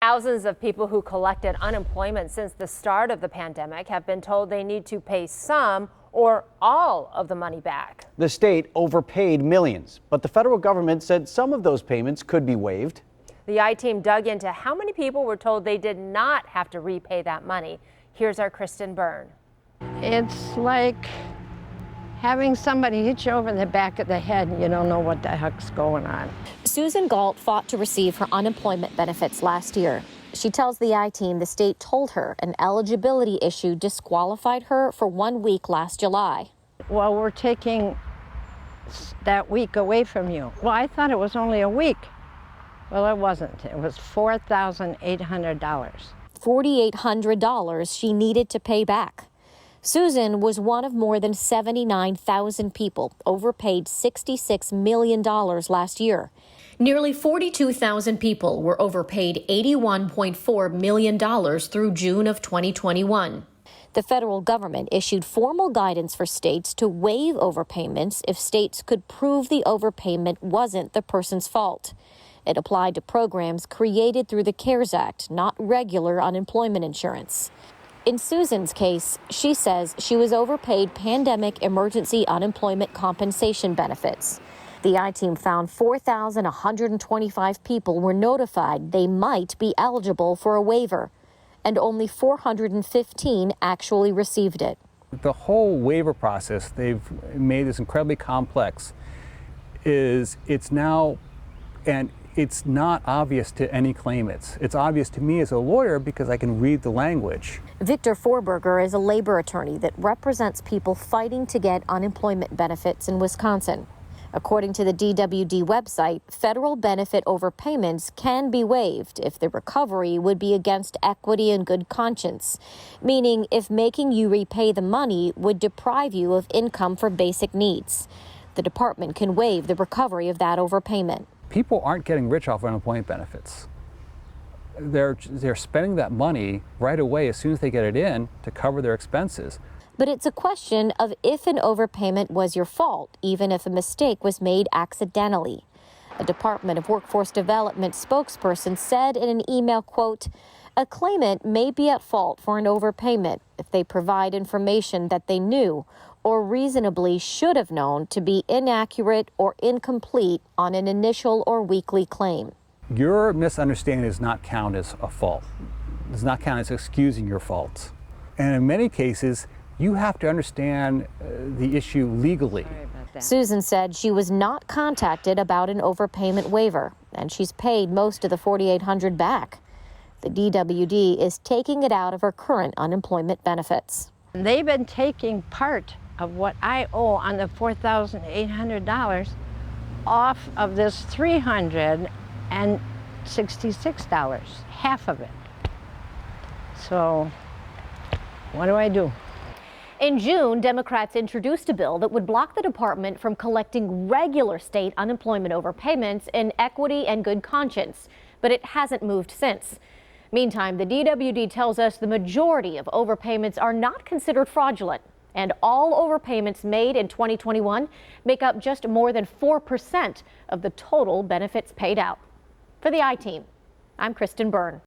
Thousands of people who collected unemployment since the start of the pandemic have been told they need to pay some or all of the money back. The state overpaid millions, but the federal government said some of those payments could be waived. The I-Team dug into how many people were told they did not have to repay that money. Here's our Kristen Byrne. It's like having somebody hit you over the back of the head and you don't know what the heck's going on. Susan Galt fought to receive her unemployment benefits last year. She tells the I-Team the state told her an eligibility issue disqualified her for 1 week last July. Well, we're taking that week away from you. Well, I thought it was only a week. Well, it wasn't. It was $4,800. $4,800 she needed to pay back. Susan was one of more than 79,000 people overpaid $66 million last year. Nearly 42,000 people were overpaid $81.4 million through June of 2021. The federal government issued formal guidance for states to waive overpayments if states could prove the overpayment wasn't the person's fault. It applied to programs created through the CARES Act, not regular unemployment insurance. In Susan's case, she says she was overpaid pandemic emergency unemployment compensation benefits. The I-Team found 4,125 people were notified they might be eligible for a waiver, and only 415 actually received it. The whole waiver process, they've made this incredibly complex, it's not obvious to any claimants. It's obvious to me as a lawyer because I can read the language. Victor Forberger is a labor attorney that represents people fighting to get unemployment benefits in Wisconsin. According to the DWD website, federal benefit overpayments can be waived if the recovery would be against equity and good conscience, meaning if making you repay the money would deprive you of income for basic needs. The department can waive the recovery of that overpayment. People aren't getting rich off unemployment benefits. They're spending that money right away as soon as they get it in to cover their expenses. But it's a question of if an overpayment was your fault, even if a mistake was made accidentally. A Department of Workforce Development spokesperson said in an email, quote, "A claimant may be at fault for an overpayment if they provide information that they knew or reasonably should have known to be inaccurate or incomplete on an initial or weekly claim." Your misunderstanding does not count as a fault. It does not count as excusing your faults. And in many cases, you have to understand the issue legally. Susan said she was not contacted about an overpayment waiver, and she's paid most of the $4,800 back. The DWD is taking it out of her current unemployment benefits. They've been taking part of what I owe on the $4,800 off of this $366, half of it. So what do I do? In June, Democrats introduced a bill that would block the department from collecting regular state unemployment overpayments in equity and good conscience, but it hasn't moved since. Meantime, the DWD tells us the majority of overpayments are not considered fraudulent, and all overpayments made in 2021 make up just more than 4% of the total benefits paid out. For the I-Team, I'm Kristen Byrne.